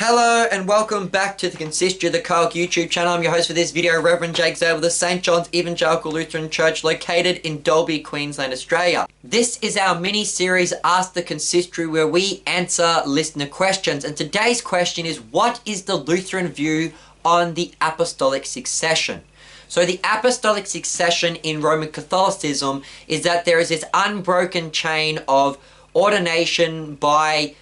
Hello and welcome back to the Consistory of the coelc YouTube channel. I'm your host for this video, Reverend Jake Zabel of St. John's Evangelical Lutheran Church located in Dalby, Queensland, Australia. This is our mini-series Ask the Consistory where we answer listener questions, and today's question is, what is the Lutheran view on the Apostolic Succession? So the Apostolic Succession in Roman Catholicism is that there is this unbroken chain of ordination by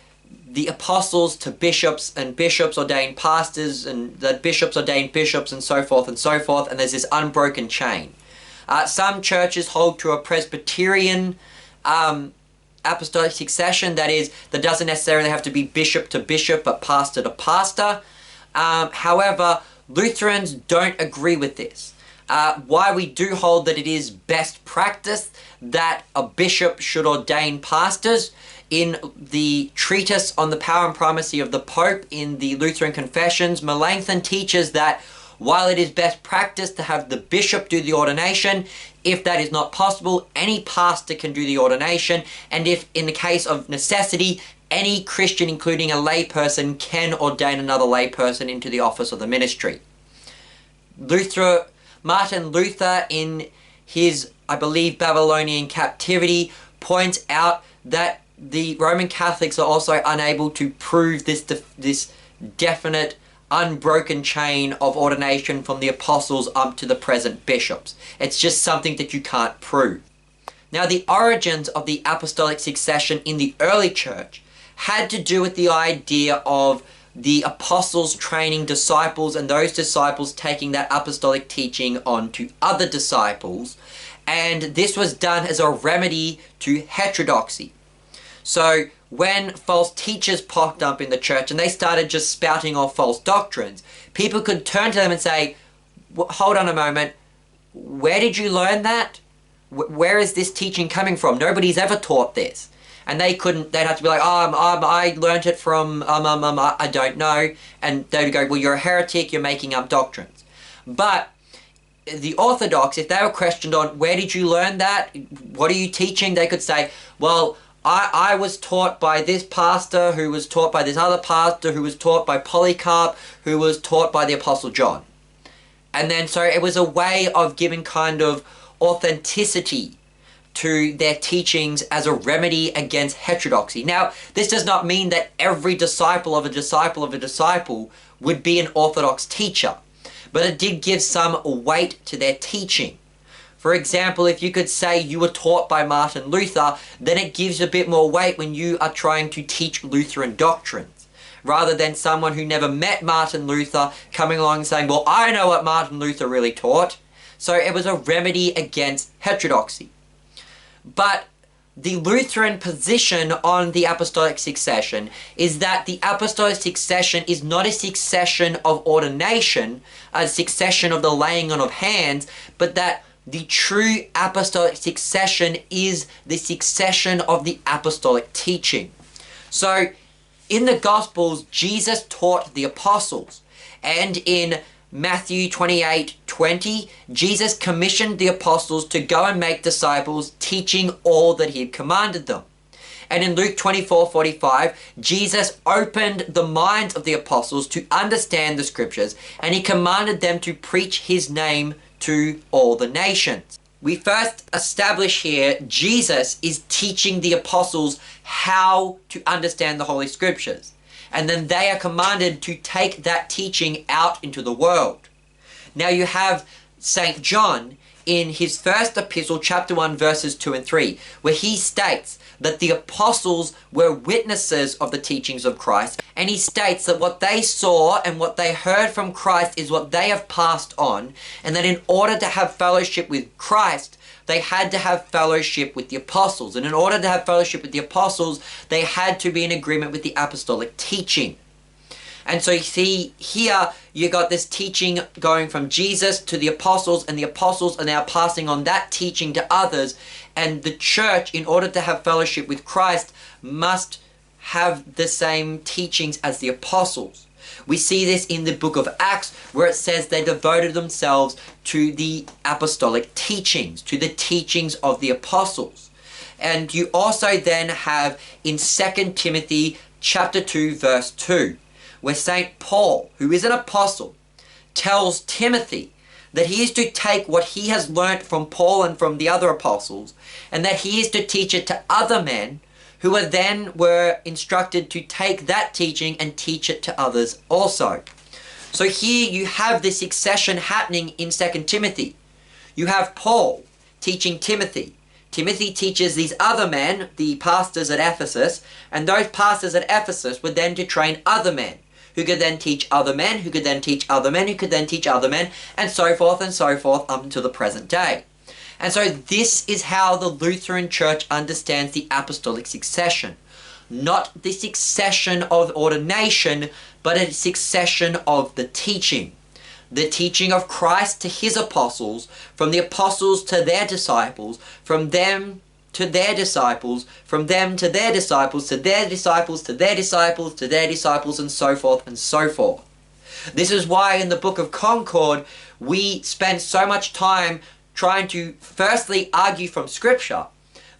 the apostles to bishops, and bishops ordain pastors, and the bishops ordain bishops, and so forth and so forth, and there's this unbroken chain. Some churches hold to a Presbyterian apostolic succession, that doesn't necessarily have to be bishop to bishop, but pastor to pastor. However, Lutherans don't agree with this. Why we do hold that it is best practice that a bishop should ordain pastors. In the treatise on the power and primacy of the Pope in the Lutheran Confessions, Melanchthon teaches that while it is best practice to have the bishop do the ordination, if that is not possible, any pastor can do the ordination, and if in the case of necessity, any Christian, including a layperson, can ordain another layperson into the office of the ministry. Martin Luther, in his, I believe, Babylonian captivity, points out that the Roman Catholics are also unable to prove this definite, unbroken chain of ordination from the apostles up to the present bishops. It's just something that you can't prove. Now, the origins of the apostolic succession in the early church had to do with the idea of the apostles training disciples, and those disciples taking that apostolic teaching on to other disciples, and this was done as a remedy to heterodoxy. So when false teachers popped up in the church and they started just spouting off false doctrines, people could turn to them and say, hold on a moment, where did you learn that? Where is this teaching coming from? Nobody's ever taught this. And they'd have to be like, I learned it from, I don't know. And they'd go, well, you're a heretic, you're making up doctrines. But the Orthodox, if they were questioned on, where did you learn that? What are you teaching? They could say, well, I was taught by this pastor, who was taught by this other pastor, who was taught by Polycarp, who was taught by the Apostle John. And then, so it was a way of giving kind of authenticity to their teachings as a remedy against heterodoxy. Now, this does not mean that every disciple of a disciple of a disciple would be an Orthodox teacher, but it did give some weight to their teaching. For example, if you could say you were taught by Martin Luther, then it gives a bit more weight when you are trying to teach Lutheran doctrines, rather than someone who never met Martin Luther coming along and saying, well, I know what Martin Luther really taught. So it was a remedy against heterodoxy. But the Lutheran position on the apostolic succession is that the apostolic succession is not a succession of ordination, a succession of the laying on of hands, but that the true apostolic succession is the succession of the apostolic teaching. So, in the Gospels, Jesus taught the apostles, and in Matthew 28:20, Jesus commissioned the apostles to go and make disciples, teaching all that he had commanded them. And in Luke 24:45, Jesus opened the minds of the apostles to understand the scriptures, and he commanded them to preach his name to all the nations. We first establish here Jesus is teaching the apostles how to understand the Holy Scriptures, and then they are commanded to take that teaching out into the world. Now you have St. John in his first epistle, chapter 1, verses 2 and 3, where he states that the apostles were witnesses of the teachings of Christ, and he states that what they saw and what they heard from Christ is what they have passed on, and that in order to have fellowship with Christ, they had to have fellowship with the apostles, and in order to have fellowship with the apostles, they had to be in agreement with the apostolic teaching. And so you see here, you got this teaching going from Jesus to the apostles, and the apostles are now passing on that teaching to others. And the church, in order to have fellowship with Christ, must have the same teachings as the apostles. We see this in the book of Acts, where it says they devoted themselves to the apostolic teachings, to the teachings of the apostles. And you also then have in 2 Timothy chapter 2 verse 2, where St. Paul, who is an apostle, tells Timothy that he is to take what he has learnt from Paul and from the other apostles, and that he is to teach it to other men who were instructed to take that teaching and teach it to others also. So here you have this succession happening in 2 Timothy. You have Paul teaching Timothy. Timothy teaches these other men, the pastors at Ephesus, and those pastors at Ephesus were then to train other men, who could then teach other men, who could then teach other men, who could then teach other men, and so forth up until the present day. And so this is how the Lutheran Church understands the apostolic succession. Not the succession of ordination, but a succession of the teaching. The teaching of Christ to his apostles, from the apostles to their disciples, from them to their disciples, from them to their disciples, to their disciples, to their disciples, to their disciples, and so forth and so forth. This is why in the Book of Concord we spend so much time trying to firstly argue from Scripture,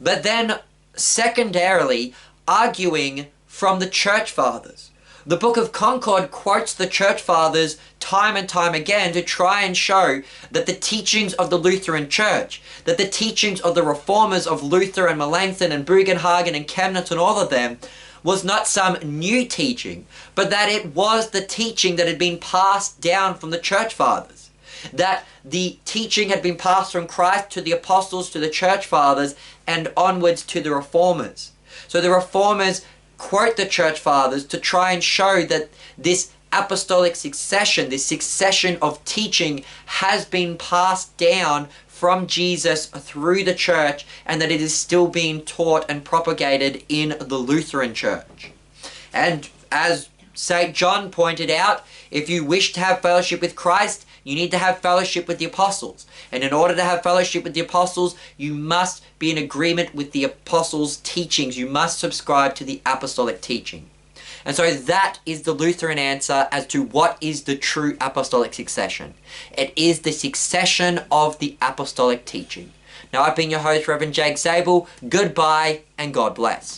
but then secondarily arguing from the Church Fathers. The Book of Concord quotes the Church Fathers time and time again to try and show that the teachings of the Lutheran Church, that the teachings of the Reformers of Luther and Melanchthon and Bugenhagen and Chemnitz and all of them was not some new teaching, but that it was the teaching that had been passed down from the Church Fathers. That the teaching had been passed from Christ to the Apostles, to the Church Fathers, and onwards to the Reformers. So the Reformers quote the Church Fathers to try and show that this apostolic succession, this succession of teaching, has been passed down from Jesus through the Church, and that it is still being taught and propagated in the Lutheran Church. And as St. John pointed out, if you wish to have fellowship with Christ, you need to have fellowship with the apostles. And in order to have fellowship with the apostles, you must be in agreement with the apostles' teachings. You must subscribe to the apostolic teaching. And so that is the Lutheran answer as to what is the true apostolic succession. It is the succession of the apostolic teaching. Now, I've been your host, Reverend Jake Zabel. Goodbye and God bless.